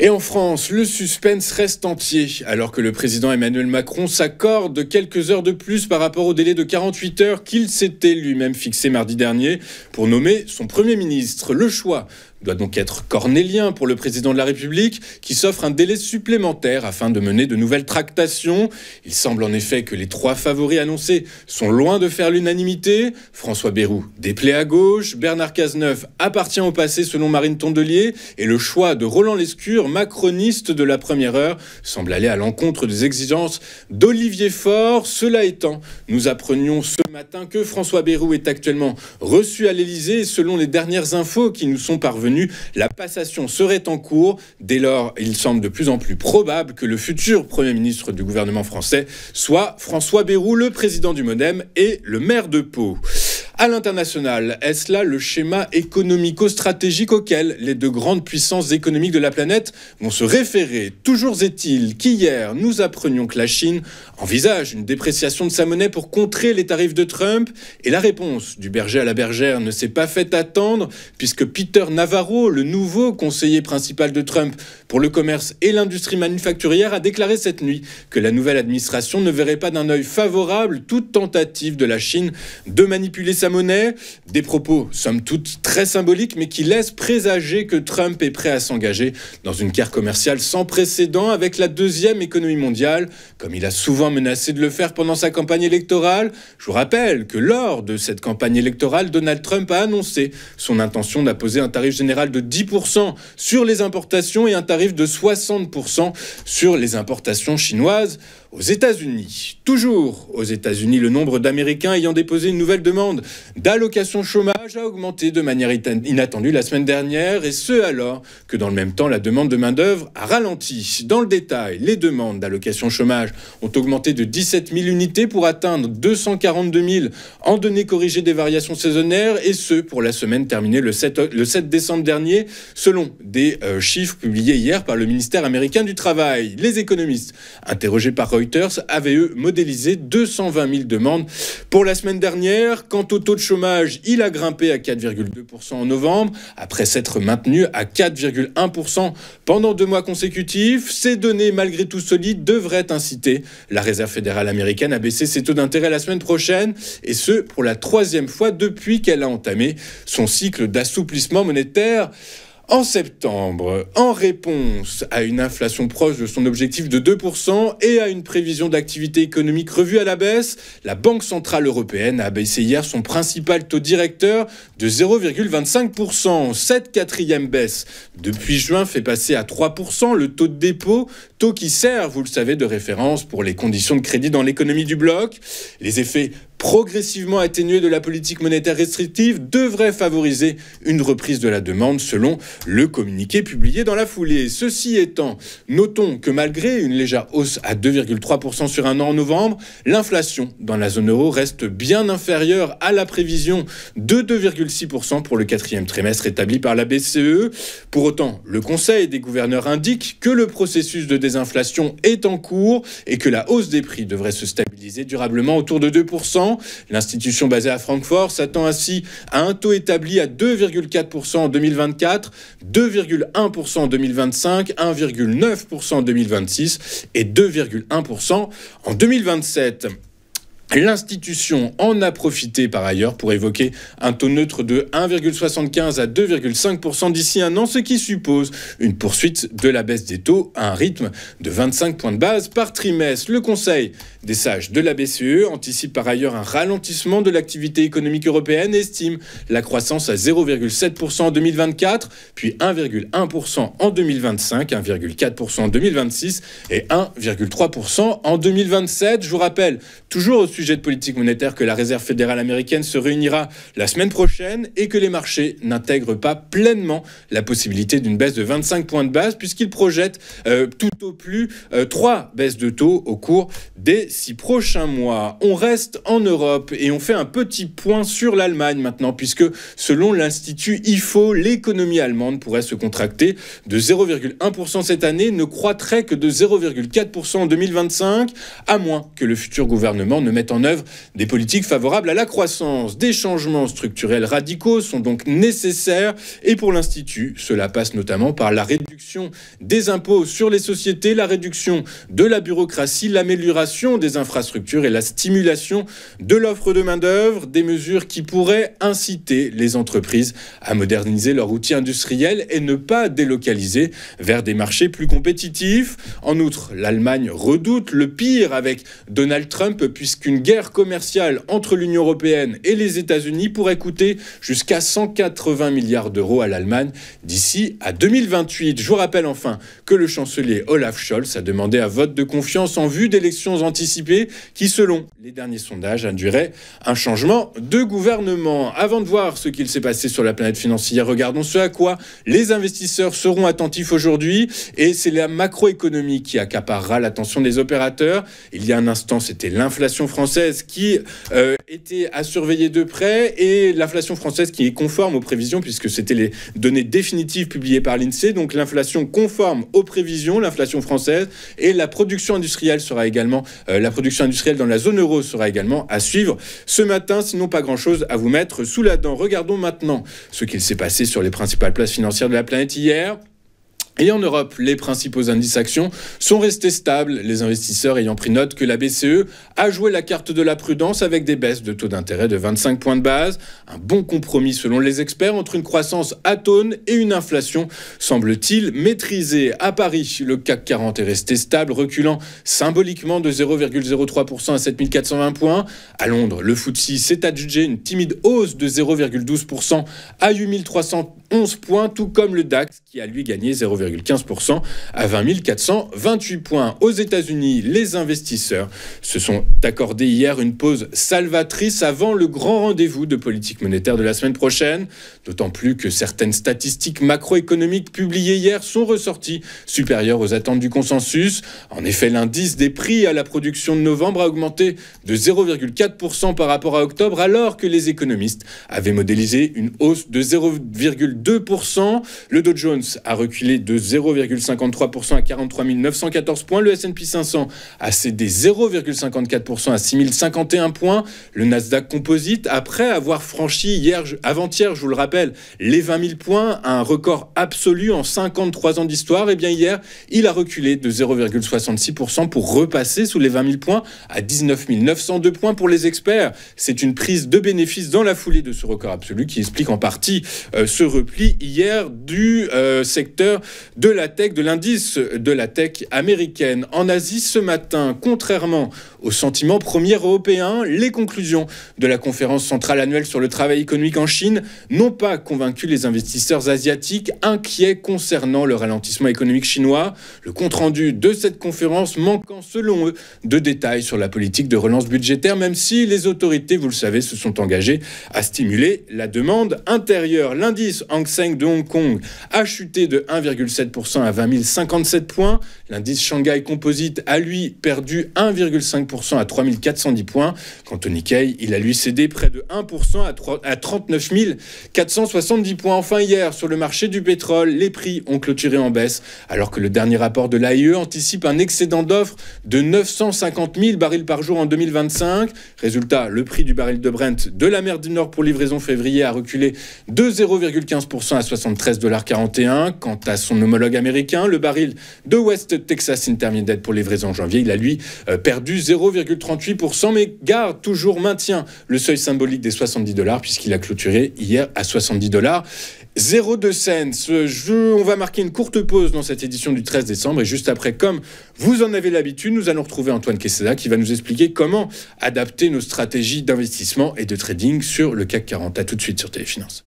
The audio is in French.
Et en France, le suspense reste entier, alors que le président Emmanuel Macron s'accorde quelques heures de plus par rapport au délai de 48 heures qu'il s'était lui-même fixé mardi dernier pour nommer son Premier ministre. Le choix doit donc être cornélien pour le président de la République, qui s'offre un délai supplémentaire afin de mener de nouvelles tractations. Il semble en effet que les trois favoris annoncés sont loin de faire l'unanimité. François Bayrou déplaît à gauche, Bernard Cazeneuve appartient au passé selon Marine Tondelier, et le choix de Roland Lescure, macroniste de la première heure, semble aller à l'encontre des exigences d'Olivier Faure. Cela étant, nous apprenions ce matin que François Bayrou est actuellement reçu à l'Élysée, et selon les dernières infos qui nous sont parvenues, la passation serait en cours. Dès lors, il semble de plus en plus probable que le futur Premier ministre du gouvernement français soit François Bayrou, le président du MoDem et le maire de Pau. À l'international, est-ce là le schéma économico-stratégique auquel les deux grandes puissances économiques de la planète vont se référer? Toujours est-il qu'hier, nous apprenions que la Chine envisage une dépréciation de sa monnaie pour contrer les tarifs de Trump. Et la réponse du berger à la bergère ne s'est pas fait attendre, puisque Peter Navarro, le nouveau conseiller principal de Trump pour le commerce et l'industrie manufacturière, a déclaré cette nuit que la nouvelle administration ne verrait pas d'un œil favorable toute tentative de la Chine de manipuler sa monnaie. Des propos, somme toute, très symboliques, mais qui laissent présager que Trump est prêt à s'engager dans une guerre commerciale sans précédent avec la deuxième économie mondiale, comme il a souvent menacé de le faire pendant sa campagne électorale. Je vous rappelle que lors de cette campagne électorale, Donald Trump a annoncé son intention d'imposer un tarif général de 10% sur les importations et un tarif de 60% sur les importations chinoises aux États-Unis. Toujours aux États-Unis, le nombre d'Américains ayant déposé une nouvelle demande d'allocation chômage a augmenté de manière inattendue la semaine dernière, et ce alors que dans le même temps, la demande de main-d'œuvre a ralenti. Dans le détail, les demandes d'allocation chômage ont augmenté de 17 000 unités pour atteindre 242 000 en données corrigées des variations saisonnières, et ce pour la semaine terminée le 7 décembre dernier, selon des chiffres publiés hier par le ministère américain du Travail. Les économistes interrogés par Reuters avaient, eux, modélisé 220 000 demandes pour la semaine dernière. Quant au taux de chômage, il a grimpé à 4,2% en novembre, après s'être maintenu à 4,1% pendant 2 mois consécutifs. Ces données, malgré tout solides, devraient inciter la Réserve fédérale américaine à baisser ses taux d'intérêt la semaine prochaine, et ce, pour la 3e fois depuis qu'elle a entamé son cycle d'assouplissement monétaire en septembre. En réponse à une inflation proche de son objectif de 2% et à une prévision d'activité économique revue à la baisse, la Banque centrale européenne a abaissé hier son principal taux directeur de 0,25%. Cette 4e baisse depuis juin fait passer à 3% le taux de dépôt, taux qui sert, vous le savez, de référence pour les conditions de crédit dans l'économie du bloc. Les effets progressivement atténuée de la politique monétaire restrictive devrait favoriser une reprise de la demande selon le communiqué publié dans la foulée. Ceci étant, notons que malgré une légère hausse à 2,3% sur un an en novembre, l'inflation dans la zone euro reste bien inférieure à la prévision de 2,6% pour le 4e trimestre établi par la BCE. Pour autant, le Conseil des gouverneurs indique que le processus de désinflation est en cours et que la hausse des prix devrait se stabiliser durablement autour de 2%. L'institution basée à Francfort s'attend ainsi à un taux établi à 2,4% en 2024, 2,1% en 2025, 1,9% en 2026 et 2,1% en 2027. L'institution en a profité par ailleurs pour évoquer un taux neutre de 1,75 à 2,5% d'ici un an, ce qui suppose une poursuite de la baisse des taux à un rythme de 25 points de base par trimestre. Le Conseil des sages de la BCE anticipe par ailleurs un ralentissement de l'activité économique européenne et estime la croissance à 0,7% en 2024, puis 1,1% en 2025, 1,4% en 2026 et 1,3% en 2027. Je vous rappelle, toujours au sujet de politique monétaire, que la Réserve fédérale américaine se réunira la semaine prochaine et que les marchés n'intègrent pas pleinement la possibilité d'une baisse de 25 points de base, puisqu'ils projettent tout au plus 3 baisses de taux au cours des 6 prochains mois. On reste en Europe et on fait un petit point sur l'Allemagne maintenant, puisque selon l'Institut IFO, l'économie allemande pourrait se contracter de 0,1% cette année, ne croîtrait que de 0,4% en 2025, à moins que le futur gouvernement ne mette mettent en œuvre des politiques favorables à la croissance. Des changements structurels radicaux sont donc nécessaires et pour l'Institut, cela passe notamment par la réduction des impôts sur les sociétés, la réduction de la bureaucratie, l'amélioration des infrastructures et la stimulation de l'offre de main-d'œuvre, des mesures qui pourraient inciter les entreprises à moderniser leur outil industriel et ne pas délocaliser vers des marchés plus compétitifs. En outre, l'Allemagne redoute le pire avec Donald Trump puisqu'une guerre commerciale entre l'Union européenne et les États-Unis pourrait coûter jusqu'à 180 milliards d'euros à l'Allemagne d'ici à 2028. Je vous rappelle enfin que le chancelier Olaf Scholz a demandé un vote de confiance en vue d'élections anticipées qui, selon les derniers sondages, induiraient un changement de gouvernement. Avant de voir ce qu'il s'est passé sur la planète financière, regardons ce à quoi les investisseurs seront attentifs aujourd'hui. Et c'est la macroéconomie qui accaparera l'attention des opérateurs. Il y a un instant, c'était l'inflation française qui était à surveiller de près et l'inflation française qui est conforme aux prévisions puisque c'était les données définitives publiées par l'INSEE. Donc l'inflation conforme aux prévisions, l'inflation française, et la production industrielle sera également, la production industrielle dans la zone euro sera également à suivre ce matin, sinon pas grand-chose à vous mettre sous la dent. Regardons maintenant ce qu'il s'est passé sur les principales places financières de la planète hier. Et en Europe, les principaux indices actions sont restés stables, les investisseurs ayant pris note que la BCE a joué la carte de la prudence avec des baisses de taux d'intérêt de 25 points de base. Un bon compromis selon les experts entre une croissance atone et une inflation, semble-t-il, maîtrisée. À Paris, le CAC 40 est resté stable, reculant symboliquement de 0,03% à 7420 points. À Londres, le FTSE s'est adjugé une timide hausse de 0,12% à 8311 points, tout comme le DAX qui a lui gagné 0,15% à 20 428 points. Aux États-Unis, les investisseurs se sont accordés hier une pause salvatrice avant le grand rendez-vous de politique monétaire de la semaine prochaine, d'autant plus que certaines statistiques macroéconomiques publiées hier sont ressorties supérieures aux attentes du consensus. En effet, l'indice des prix à la production de novembre a augmenté de 0,4% par rapport à octobre, alors que les économistes avaient modélisé une hausse de 0,2%. Le Dow Jones a reculé de 0,53% à 43 914 points. Le S&P 500 a cédé 0,54% à 6 051 points. Le Nasdaq Composite, après avoir franchi avant-hier, je vous le rappelle, les 20 000 points, un record absolu en 53 ans d'histoire, et bien hier, il a reculé de 0,66% pour repasser sous les 20 000 points à 19 902 points pour les experts. C'est une prise de bénéfice dans la foulée de ce record absolu qui explique en partie ce repli hier du secteur de la tech, de l'indice de la tech américaine. En Asie ce matin, contrairement au sentiment premier européen, les conclusions de la conférence centrale annuelle sur le travail économique en Chine n'ont pas convaincu les investisseurs asiatiques inquiets concernant le ralentissement économique chinois. Le compte-rendu de cette conférence manquant selon eux de détails sur la politique de relance budgétaire, même si les autorités, vous le savez, se sont engagées à stimuler la demande intérieure. L'indice Hang Seng de Hong Kong a chuté de 1,7% à 20 057 points. L'indice Shanghai Composite a lui perdu 1,5% à 3 410 points. Quant au Nikkei, il a lui cédé près de 1% à 39 470 points. Enfin hier, sur le marché du pétrole, les prix ont clôturé en baisse alors que le dernier rapport de l'AIE anticipe un excédent d'offres de 950 000 barils par jour en 2025. Résultat, le prix du baril de Brent de la mer du Nord pour livraison février a reculé de 0,15% à 73,41 $. Quant à son homologue américain, le baril de West Texas Intermediate pour livraison en janvier, il a lui perdu 0,38%, mais maintient le seuil symbolique des 70 $ puisqu'il a clôturé hier à 70 $. 02 cents. On va marquer une courte pause dans cette édition du 13 décembre et juste après, comme vous en avez l'habitude, nous allons retrouver Antoine Quesada qui va nous expliquer comment adapter nos stratégies d'investissement et de trading sur le CAC 40. À tout de suite sur Téléfinance.